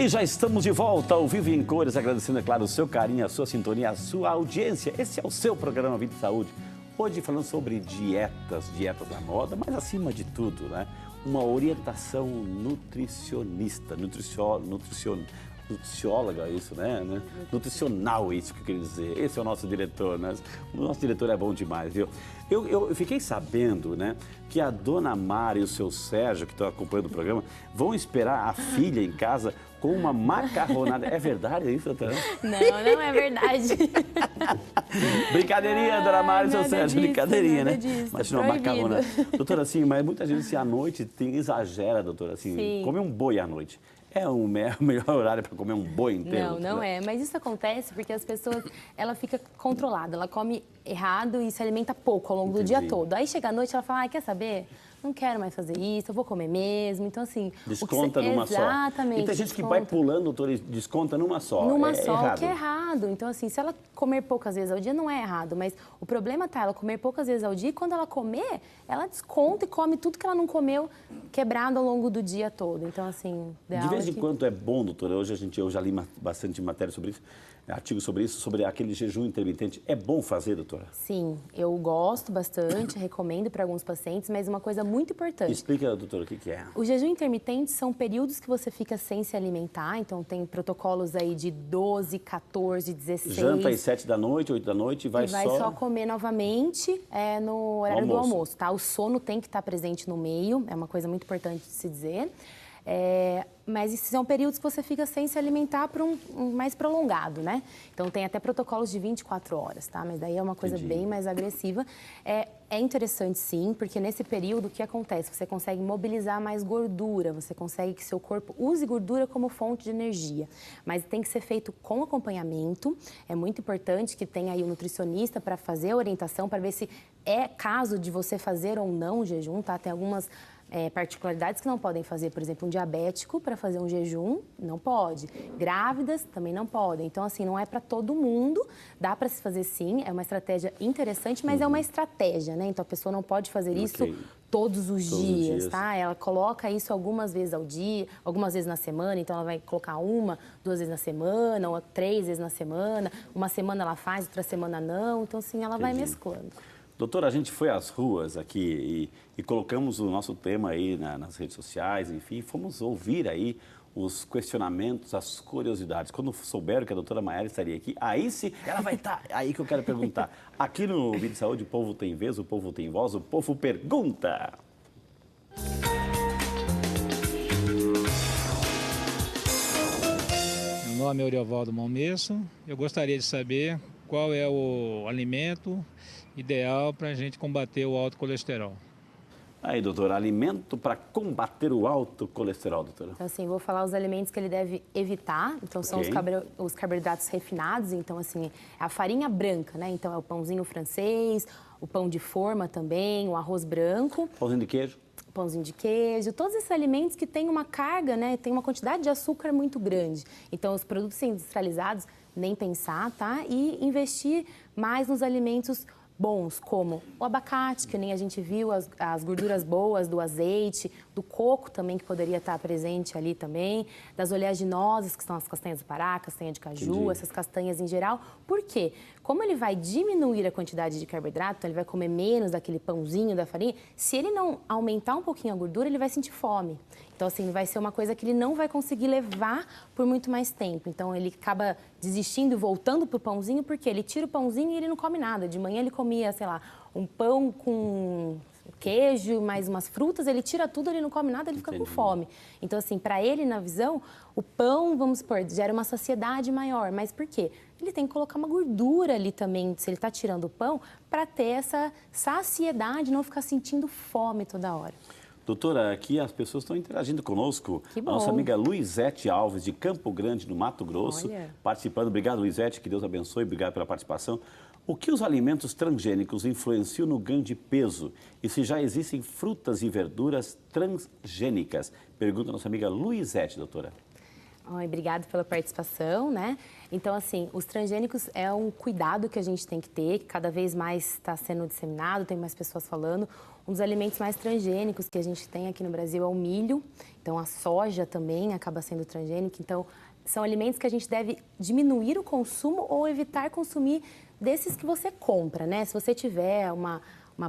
E já estamos de volta ao Vivo e em Cores, agradecendo, é claro, o seu carinho, a sua sintonia, a sua audiência. Esse é o seu programa Vida e Saúde. Hoje falando sobre dietas da moda, mas acima de tudo, né? Uma orientação nutricionista, nutricióloga, isso, né? Nutricional, isso que eu queria dizer. Esse é o nosso diretor, né? O nosso diretor é bom demais, viu? Eu fiquei sabendo, né, que a dona Mara e o seu Sérgio, que estão acompanhando o programa, vão esperar a filha em casa com uma macarronada. É verdade isso, doutora? Não, não é verdade. Brincadeirinha, dona Mara e seu Sérgio, brincadeirinha, né? Disso, Imagina uma macarrona. Doutora, assim, mas muita gente, assim, à noite exagera, doutora, assim, Sim. come um boi à noite. É o melhor horário para comer um boi inteiro? Não, não é. Mas isso acontece porque as pessoas, ela fica controlada, ela come errado e se alimenta pouco ao longo do dia todo. Aí chega à noite, ela fala, quer saber? Não quero mais fazer isso, eu vou comer mesmo. Então, assim... Desconta numa só. Exatamente. E tem gente que vai pulando, doutor, e desconta numa só. Numa só, errado. o que é errado. Então, assim, se ela comer poucas vezes ao dia, não é errado. Mas o problema tá ela comer poucas vezes ao dia e quando ela comer, ela desconta e come tudo que ela não comeu quebrado ao longo do dia todo. Então, assim... De vez em quando é bom, doutora, eu já li bastante matéria sobre isso, artigos sobre isso, sobre aquele jejum intermitente. É bom fazer, doutora? Sim, eu gosto bastante, recomendo para alguns pacientes, mas uma coisa muito importante. Explica, doutora, o que é. O jejum intermitente são períodos que você fica sem se alimentar, então tem protocolos aí de 12, 14, 16... Janta às 7 da noite, 8 da noite e vai só comer novamente no horário do almoço, tá? O sono tem que estar presente no meio, é uma coisa muito importante de se dizer. Mas esses são períodos que você fica sem se alimentar por um mais prolongado, né? Então, tem até protocolos de 24 horas, tá? Mas daí é uma coisa bem mais agressiva. É interessante, sim, porque nesse período, o que acontece? Você consegue mobilizar mais gordura, você consegue que seu corpo use gordura como fonte de energia. Mas tem que ser feito com acompanhamento. É muito importante que tenha aí um nutricionista para fazer a orientação, para ver se é caso de você fazer ou não o jejum, tá? Tem algumas... particularidades que não podem fazer, por exemplo, um diabético para fazer um jejum, não pode. Grávidas também não podem. Então, assim, não é para todo mundo, dá para se fazer sim, é uma estratégia interessante, mas é uma estratégia, né? Então, a pessoa não pode fazer isso todos os dias, tá? Ela coloca isso algumas vezes ao dia, algumas vezes na semana, então ela vai colocar 1, 2 vezes na semana, ou 3 vezes na semana, uma semana ela faz, outra semana não, então, assim, ela vai mesclando. Doutora, a gente foi às ruas aqui e colocamos o nosso tema aí nas redes sociais, enfim, fomos ouvir aí os questionamentos, as curiosidades. Quando souberam que a doutora Maiara estaria aqui, aí sim, ela vai estar. Aí que eu quero perguntar. Aqui no Vida e Saúde, o povo tem vez, o povo tem voz, o povo pergunta. Meu nome é Oriovaldo Malmesso. Eu gostaria de saber qual é o alimento ideal para a gente combater o alto colesterol. Aí, doutora, alimento para combater o alto colesterol, doutora. Então, assim, vou falar os alimentos que ele deve evitar. Então, são os carboidratos refinados. Então, assim, a farinha branca, né? Então, é o pãozinho francês, o pão de forma também, o arroz branco. Pãozinho de queijo. Pãozinho de queijo, todos esses alimentos que têm uma carga, né? Tem uma quantidade de açúcar muito grande. Então, os produtos industrializados, nem pensar, tá? E investir mais nos alimentos bons, como o abacate, que nem a gente viu, as gorduras boas do azeite, do coco também, que poderia estar presente ali também, das oleaginosas, que são as castanhas do Pará, castanha de caju, essas castanhas em geral. Por quê? Como ele vai diminuir a quantidade de carboidrato, então ele vai comer menos daquele pãozinho da farinha, se ele não aumentar um pouquinho a gordura, ele vai sentir fome. Então, assim, vai ser uma coisa que ele não vai conseguir levar por muito mais tempo. Então, ele acaba desistindo e voltando pro pãozinho, porque ele tira o pãozinho e ele não come nada. De manhã ele comia, sei lá, um pão com queijo, mais umas frutas, ele tira tudo, ele não come nada, ele fica com fome. Então, assim, para ele, na visão, o pão, vamos supor, gera uma saciedade maior. Mas por quê? Ele tem que colocar uma gordura ali também, se ele está tirando o pão, para ter essa saciedade, não ficar sentindo fome toda hora. Doutora, aqui as pessoas estão interagindo conosco. Que bom. A nossa amiga Luizete Alves, de Campo Grande, no Mato Grosso, participando. Obrigado, Luizete, que Deus abençoe, obrigado pela participação. O que os alimentos transgênicos influenciam no ganho de peso? E se já existem frutas e verduras transgênicas? Pergunta a nossa amiga Luizete, doutora. Obrigada pela participação, né? Então, assim, os transgênicos é um cuidado que a gente tem que ter, que cada vez mais está sendo disseminado, tem mais pessoas falando. Um dos alimentos mais transgênicos que a gente tem aqui no Brasil é o milho. Então, a soja também acaba sendo transgênica. Então, são alimentos que a gente deve diminuir o consumo ou evitar consumir desses que você compra, né? Se você tiver uma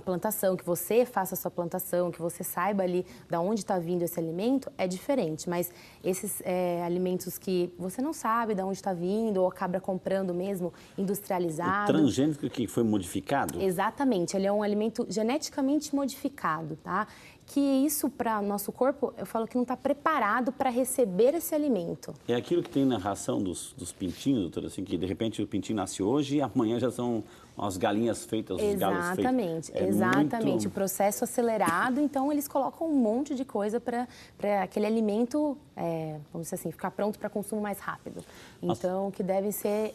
plantação, que você faça a sua plantação, que você saiba ali de onde está vindo esse alimento, é diferente. Mas esses alimentos que você não sabe de onde está vindo ou acaba comprando mesmo industrializado... O transgênico que foi modificado? Exatamente, ele é um alimento geneticamente modificado, tá? Que isso para nosso corpo, eu falo que não está preparado para receber esse alimento. É aquilo que tem na ração dos pintinhos, doutora, assim, que de repente o pintinho nasce hoje e amanhã já são as galinhas feitas, os galos feitos. Exatamente, muito... o processo acelerado, então eles colocam um monte de coisa para aquele alimento, vamos dizer assim, ficar pronto para consumo mais rápido. Então, que deve ser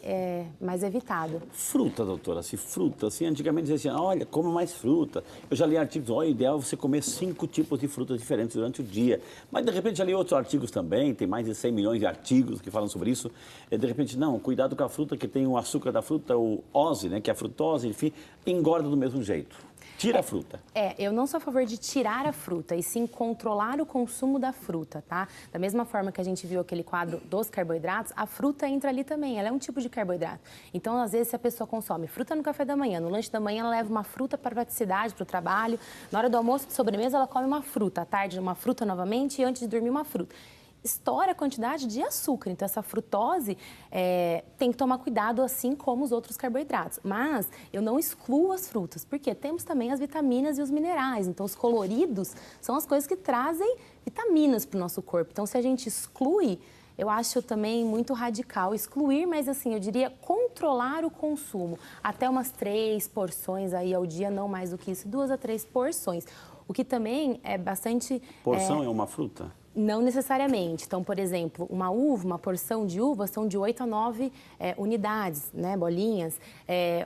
mais evitado. Fruta, doutora, fruta, antigamente dizia assim, olha, come mais fruta. Eu já li artigos, olha, o ideal é você comer 5 tipos de frutas diferentes durante o dia. Mas, de repente, já li outros artigos também, tem mais de 100 milhões de artigos que falam sobre isso. E, de repente, não, cuidado com a fruta que tem o açúcar da fruta, o ose, né, que é a frutose, enfim, engorda do mesmo jeito. Tira a fruta. Eu não sou a favor de tirar a fruta, e sim controlar o consumo da fruta, tá? Da mesma forma que a gente viu aquele quadro dos carboidratos, a fruta entra ali também, ela é um tipo de carboidrato. Então, às vezes, se a pessoa consome fruta no café da manhã, no lanche da manhã ela leva uma fruta para a praticidade, para o trabalho, na hora do almoço, de sobremesa, ela come uma fruta, à tarde uma fruta novamente e antes de dormir uma fruta. Estoura a quantidade de açúcar. Então, essa frutose tem que tomar cuidado, assim como os outros carboidratos. Mas eu não excluo as frutas, porque temos também as vitaminas e os minerais. Então, os coloridos são as coisas que trazem vitaminas para o nosso corpo. Então, se a gente exclui, eu acho também muito radical excluir, mas assim, eu diria controlar o consumo. Até umas 3 porções aí ao dia, não mais do que isso, 2 a 3 porções. O que também é bastante... Porção é uma fruta? Não necessariamente. Então, por exemplo, uma porção de uva são de 8 a 9 unidades, né, bolinhas.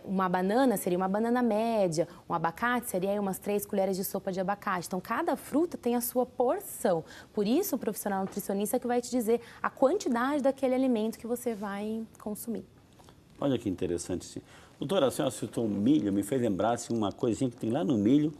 Uma banana seria uma banana média, um abacate seria aí umas 3 colheres de sopa de abacate. Então, cada fruta tem a sua porção. Por isso, o profissional nutricionista que vai te dizer a quantidade daquele alimento que você vai consumir. Olha que interessante. Doutora, a senhora citou o milho, me fez lembrar assim, uma coisinha que tem lá no milho,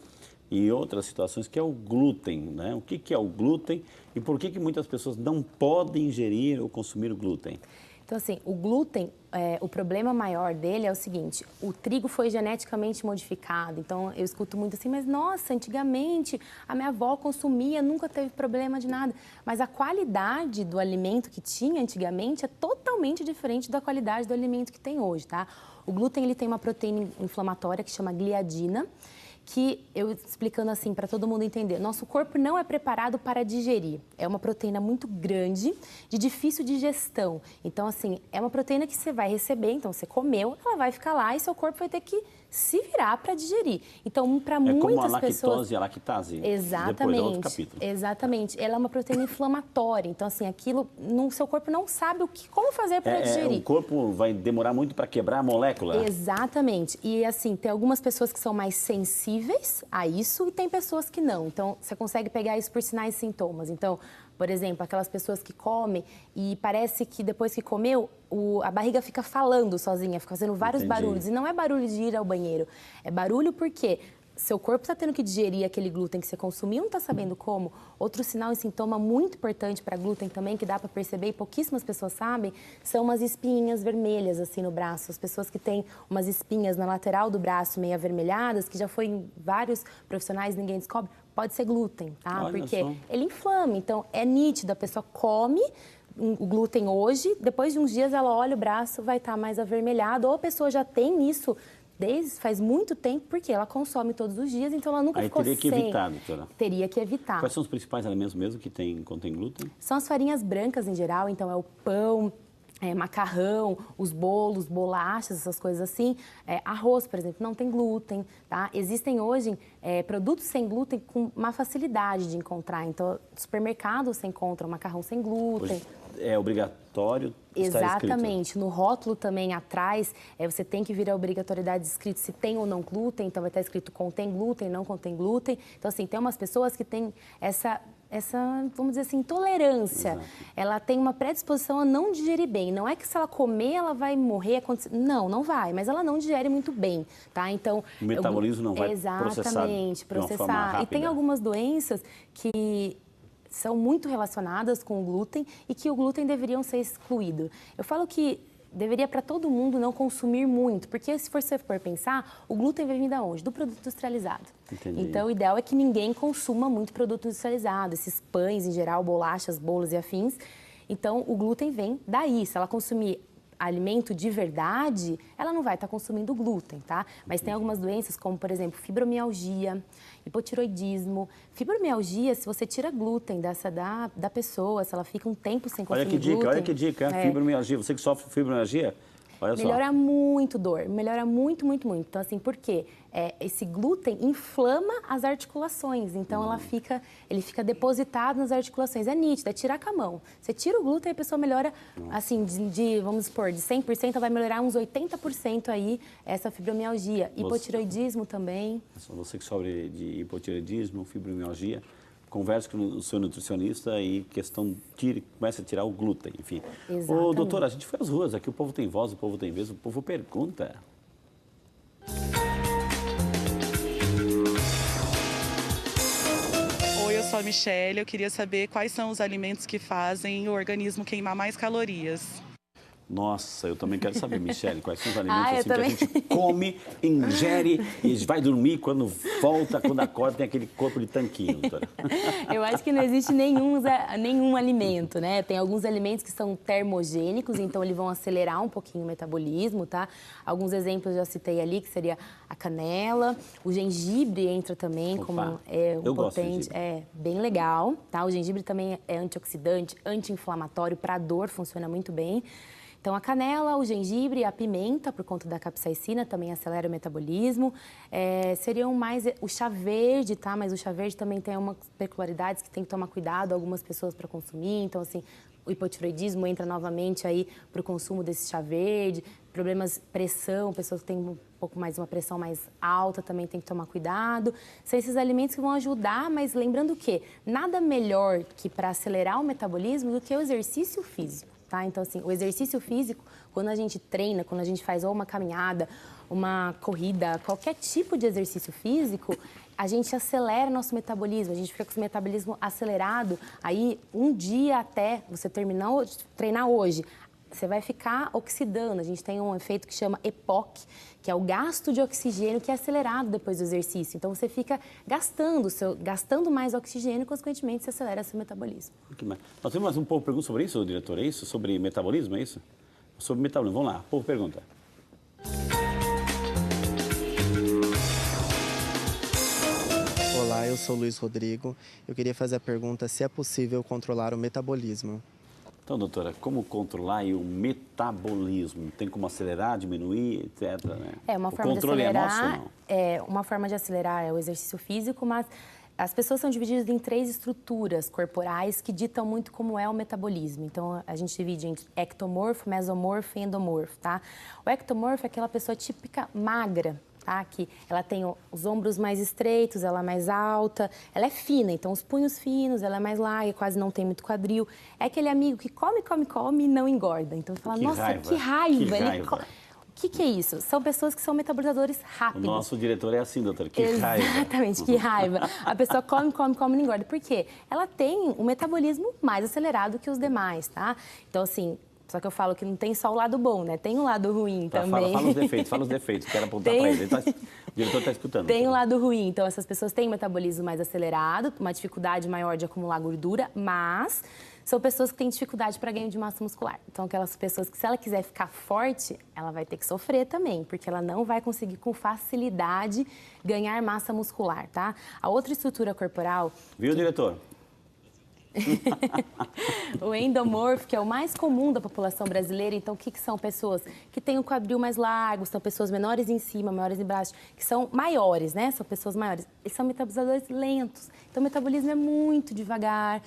e outras situações, que é o glúten, né? O que é o glúten e por que muitas pessoas não podem ingerir ou consumir o glúten? Então, assim, o glúten, o problema maior dele é o seguinte, o trigo foi geneticamente modificado, então eu escuto muito assim, mas nossa, antigamente a minha avó consumia, nunca teve problema de nada, mas a qualidade do alimento que tinha antigamente é totalmente diferente da qualidade do alimento que tem hoje, tá? O glúten, ele tem uma proteína inflamatória que chama gliadina, que, eu explicando assim para todo mundo entender, nosso corpo não é preparado para digerir. É uma proteína muito grande, de difícil digestão. Então, assim, é uma proteína que você vai receber, então você comeu, ela vai ficar lá e seu corpo vai ter que se virar para digerir. Então, para muitas pessoas... É como a lactose e a lactase. Exatamente. Depois, outro capítulo. Exatamente. Ela é uma proteína inflamatória. Então, assim, aquilo, seu corpo não sabe como fazer para digerir. O corpo vai demorar muito para quebrar a molécula. Exatamente. E, assim, tem algumas pessoas que são mais sensíveis a isso e tem pessoas que não. Então, você consegue pegar isso por sinais e sintomas. Então, por exemplo, aquelas pessoas que comem e parece que depois que comeu, a barriga fica falando sozinha, fica fazendo vários barulhos. E não é barulho de ir ao banheiro, é barulho porque seu corpo está tendo que digerir aquele glúten que você consumiu, não está sabendo como. Outro sinal e sintoma muito importante para glúten também, que dá para perceber e pouquíssimas pessoas sabem, são umas espinhas vermelhas assim no braço. As pessoas que têm umas espinhas na lateral do braço meio avermelhadas, que já foi em vários profissionais, ninguém descobre, pode ser glúten, tá? Olha porque só. ele inflama, então é nítido, a pessoa come o glúten hoje, depois de uns dias ela olha o braço, vai estar mais avermelhado, ou a pessoa já tem isso faz muito tempo, porque ela consome todos os dias, então ela nunca ficou sem. Aí teria que evitar, doutora. Teria que evitar. Quais são os principais alimentos mesmo que contém glúten? São as farinhas brancas em geral, então é o pão, macarrão, os bolos, bolachas, essas coisas assim. Arroz, por exemplo, não tem glúten, tá? Existem hoje produtos sem glúten com uma facilidade de encontrar. Então, no supermercado você encontra macarrão sem glúten. Hoje é obrigatório. Exatamente. No rótulo também atrás, você tem que vir a obrigatoriedade escrito se tem ou não glúten, então vai estar escrito contém glúten, não contém glúten. Então, assim, tem umas pessoas que têm essa, vamos dizer assim, intolerância. Exato. Ela tem uma predisposição a não digerir bem. Não é que se ela comer, ela vai morrer. Não vai, mas ela não digere muito bem, tá? Então, o metabolismo não vai processar Exatamente, processar. E tem algumas doenças que são muito relacionadas com o glúten e que o glúten deveriam ser excluído. Eu falo que deveria para todo mundo não consumir muito, porque se você for pensar, o glúten vai vir de onde? Do produto industrializado. Entendi. Então, o ideal é que ninguém consuma muito produto industrializado, esses pães em geral, bolachas, bolos e afins. Então, o glúten vem daí. Se ela consumir alimento de verdade, ela não vai estar consumindo glúten, tá? Mas tem algumas doenças como, por exemplo, fibromialgia, hipotiroidismo. Fibromialgia, se você tira glúten da pessoa, se ela fica um tempo sem consumir glúten... Olha que dica, fibromialgia. Você que sofre fibromialgia, olha só. Melhora muito dor, melhora muito, muito, muito. Então, assim, por quê? Esse glúten inflama as articulações, então ele fica depositado nas articulações. É nítido, é tirar com a mão. Você tira o glúten e a pessoa melhora, assim, vamos supor, de 100%, ela vai melhorar uns 80% aí essa fibromialgia. Hipotiroidismo também. Você que sofre de hipotiroidismo, fibromialgia, converse com o seu nutricionista e comece a tirar o glúten, enfim. Exatamente. Ô, doutora, a gente foi às ruas aqui, o povo tem voz, o povo tem vez, o povo pergunta. Oi, eu sou a Michelle, eu queria saber quais são os alimentos que fazem o organismo queimar mais calorias. Nossa, eu também quero saber, Michelle, quais são os alimentos assim, que a gente come, ingere e vai dormir, quando volta, quando acorda, tem aquele corpo de tanquinho, doutora. Eu acho que não existe nenhum alimento, né? Tem alguns alimentos que são termogênicos, então eles vão acelerar um pouquinho o metabolismo, tá? Alguns exemplos eu já citei ali, que seria a canela, o gengibre entra também como um potente, bem legal, tá? O gengibre também é antioxidante, anti-inflamatório, para dor, funciona muito bem. Então, a canela, o gengibre e a pimenta, por conta da capsaicina, também acelera o metabolismo. Seriam mais o chá verde, tá? Mas o chá verde também tem umas peculiaridades que tem que tomar cuidado, algumas pessoas para consumir. Então, assim, o hipotiroidismo entra novamente aí para o consumo desse chá verde. Problemas, pressão, pessoas que têm um pouco mais, uma pressão mais alta também tem que tomar cuidado. São esses alimentos que vão ajudar, mas lembrando que nada melhor que para acelerar o metabolismo do que o exercício físico. Tá? Então, assim, o exercício físico, quando a gente treina, quando a gente faz ou uma caminhada, uma corrida, qualquer tipo de exercício físico, a gente acelera nosso metabolismo, a gente fica com o metabolismo acelerado, aí um dia até você terminar de treinar hoje, você vai ficar oxidando. A gente tem um efeito que chama EPOC, que é o gasto de oxigênio, que é acelerado depois do exercício. Então, você fica gastando mais oxigênio e, consequentemente, você acelera seu metabolismo. Nós temos mais um povo pergunta sobre isso, diretor, é isso? Sobre metabolismo, é isso? Sobre metabolismo. Vamos lá, o povo pergunta. Olá, eu sou Luiz Rodrigo. Eu queria fazer a pergunta se é possível controlar o metabolismo. Então, doutora, como controlar o metabolismo? Tem como acelerar, diminuir, etc. Né? Uma forma de acelerar, uma forma de acelerar é o exercício físico, mas as pessoas são divididas em 3 estruturas corporais que ditam muito como é o metabolismo. Então, a gente divide em ectomorfo, mesomorfo e endomorfo, tá? O ectomorfo é aquela pessoa típica magra, tá? Que ela tem os ombros mais estreitos, ela é mais alta, ela é fina, então os punhos finos, ela é mais larga, quase não tem muito quadril. É aquele amigo que come e não engorda. Então, fala, nossa, que raiva. O que é isso? São pessoas que são metabolizadores rápidos. O nosso diretor é assim, doutor, que raiva. Exatamente, que raiva. A pessoa come e não engorda. Por quê? Ela tem um metabolismo mais acelerado que os demais, tá? Então, assim, só que eu falo que não tem só o lado bom, né? Tem um lado ruim também. Fala os defeitos, quero apontar para ele. O diretor está escutando. Tem um lado ruim, então essas pessoas têm um metabolismo mais acelerado, uma dificuldade maior de acumular gordura, mas são pessoas que têm dificuldade para ganho de massa muscular. Então, aquelas pessoas que, se ela quiser ficar forte, ela vai ter que sofrer também, porque ela não vai conseguir com facilidade ganhar massa muscular, tá? A outra estrutura corporal... Viu, diretor? O endomorfo, que é o mais comum da população brasileira. Então, o que são pessoas que têm o quadril mais largo, são pessoas menores em cima, maiores embaixo, que são maiores, né? São pessoas maiores. Eles são metabolizadores lentos. Então, o metabolismo é muito devagar.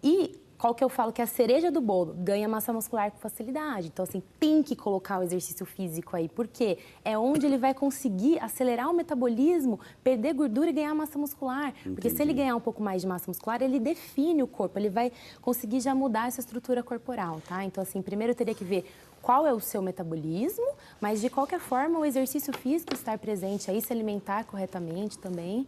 E qual que eu falo que é a cereja do bolo? Ganha massa muscular com facilidade. Então, assim, tem que colocar o exercício físico aí. Por quê? É onde ele vai conseguir acelerar o metabolismo, perder gordura e ganhar massa muscular. Entendi. Porque se ele ganhar um pouco mais de massa muscular, ele define o corpo, ele vai conseguir já mudar essa estrutura corporal, tá? Então, assim, primeiro eu teria que ver qual é o seu metabolismo, mas de qualquer forma o exercício físico estar presente aí, se alimentar corretamente também.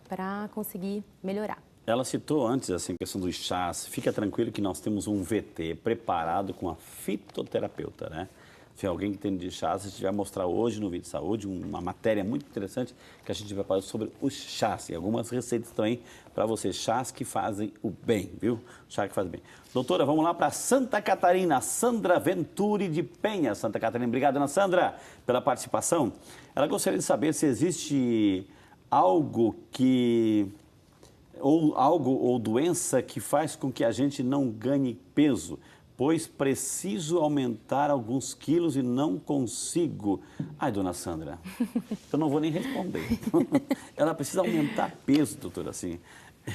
para conseguir melhorar. Ela citou antes assim, a questão dos chás. Fica tranquilo que nós temos um VT preparado com a fitoterapeuta, né? Se alguém que tem de chás, a gente vai mostrar hoje no Vídeo de Saúde uma matéria muito interessante que a gente vai falar sobre os chás e algumas receitas também para você, chás que fazem o bem, viu? Chá que faz bem. Doutora, vamos lá para Santa Catarina, Sandra Venturi de Penha. Santa Catarina, obrigado, Ana Sandra, pela participação. Ela gostaria de saber se existe algo ou doença que faz com que a gente não ganhe peso, pois preciso aumentar alguns quilos e não consigo. Ai, dona Sandra, eu não vou nem responder. Ela precisa aumentar peso, doutora, assim,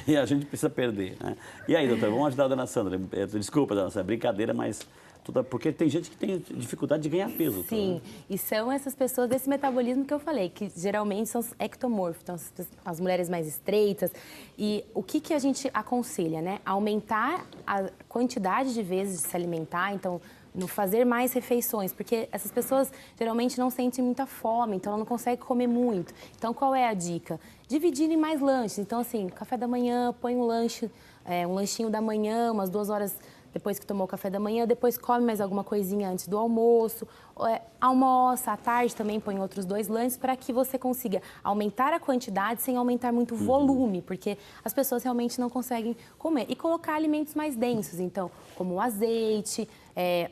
e a gente precisa perder, né? E aí, doutora, vamos ajudar a dona Sandra. Desculpa, dona Sandra, brincadeira, mas... Porque tem gente que tem dificuldade de ganhar peso. Sim, né? E são essas pessoas desse metabolismo que eu falei, que geralmente são os ectomorfos, então as mulheres mais estreitas. E o que a gente aconselha, né? Aumentar a quantidade de vezes de se alimentar, então no fazer mais refeições, porque essas pessoas geralmente não sentem muita fome, então ela não consegue comer muito. Então qual é a dica? Dividir em mais lanches. Então assim, café da manhã, põe um lanche, um lanchinho da manhã, umas 2 horas depois que tomou o café da manhã, depois come mais alguma coisinha antes do almoço, almoça, à tarde também põe outros 2 lanches para que você consiga aumentar a quantidade sem aumentar muito o volume, porque as pessoas realmente não conseguem comer. E colocar alimentos mais densos, então, como o azeite,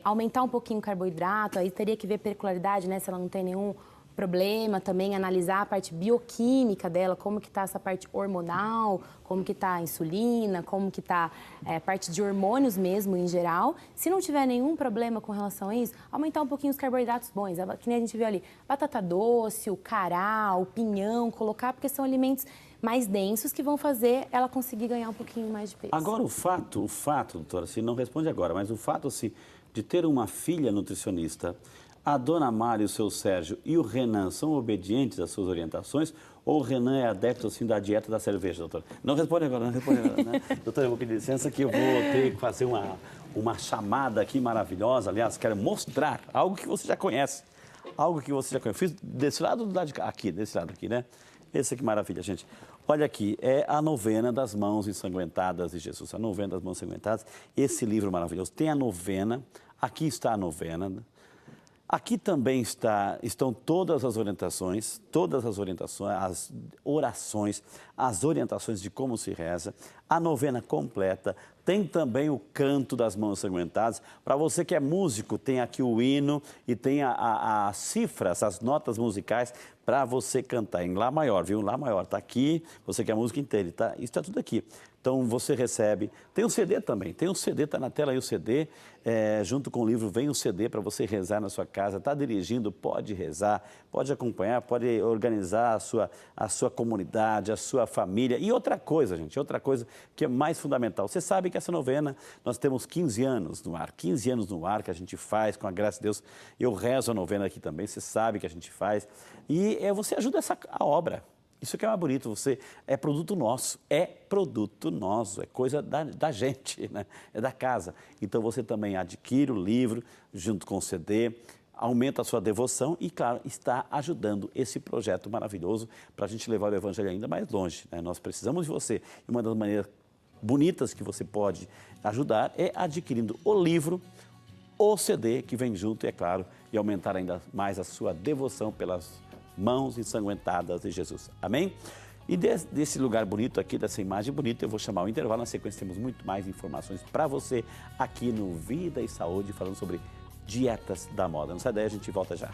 aumentar um pouquinho o carboidrato, aí teria que ver pericularidade, né, se ela não tem nenhum problema, também analisar a parte bioquímica dela, como que está essa parte hormonal, como que está a insulina, como que está a parte de hormônios mesmo em geral. Se não tiver nenhum problema com relação a isso, aumentar um pouquinho os carboidratos bons, que nem a gente viu ali, batata doce, o cará, o pinhão, colocar, porque são alimentos mais densos que vão fazer ela conseguir ganhar um pouquinho mais de peso. Agora o fato, doutora, assim, não responde agora, mas o fato assim, de ter uma filha nutricionista, a dona Mari, o seu Sérgio e o Renan são obedientes às suas orientações ou o Renan é adepto assim, da dieta da cerveja, doutora? Não responde agora, né? Doutora, eu vou pedir licença que eu vou ter que fazer uma chamada aqui maravilhosa. Aliás, quero mostrar algo que você já conhece. Algo que você já conhece. Fiz desse lado ou do lado de cá? Aqui, desse lado aqui, né? Esse aqui, maravilha, gente. Olha aqui, é a novena das mãos ensanguentadas de Jesus. A novena das mãos ensanguentadas. Esse livro maravilhoso. Tem a novena, aqui está a novena. Aqui também estão todas as orientações, as orações, as orientações de como se reza, a novena completa, tem também o canto das mãos ensanguentadas. Para você que é músico, tem aqui o hino e tem as cifras, as notas musicais para você cantar em Lá maior, viu? Lá maior, está aqui, você que é músico inteiro, tá? Isso está tudo aqui. Então você recebe, tem o CD também, tem o CD, está na tela aí o CD, junto com o livro vem o CD para você rezar na sua casa, está dirigindo, pode rezar, pode acompanhar, pode organizar a sua comunidade, a sua família. E outra coisa, gente, outra coisa que é mais fundamental, você sabe que essa novena, nós temos 15 anos no ar, 15 anos no ar que a gente faz, com a graça de Deus, eu rezo a novena aqui também, você sabe que a gente faz, e você ajuda a obra. Isso que é mais bonito, é produto nosso, é coisa da gente, né? É da casa. Então você também adquire o livro junto com o CD, aumenta a sua devoção e, claro, está ajudando esse projeto maravilhoso para a gente levar o Evangelho ainda mais longe, né? Nós precisamos de você. E uma das maneiras bonitas que você pode ajudar é adquirindo o livro, o CD que vem junto, é claro, e aumentar ainda mais a sua devoção pelas mãos ensanguentadas de Jesus. Amém? E desse lugar bonito aqui, dessa imagem bonita, eu vou chamar o intervalo. Na sequência temos muito mais informações para você aqui no Vida e Saúde, falando sobre dietas da moda. Não sai daí, a gente volta já.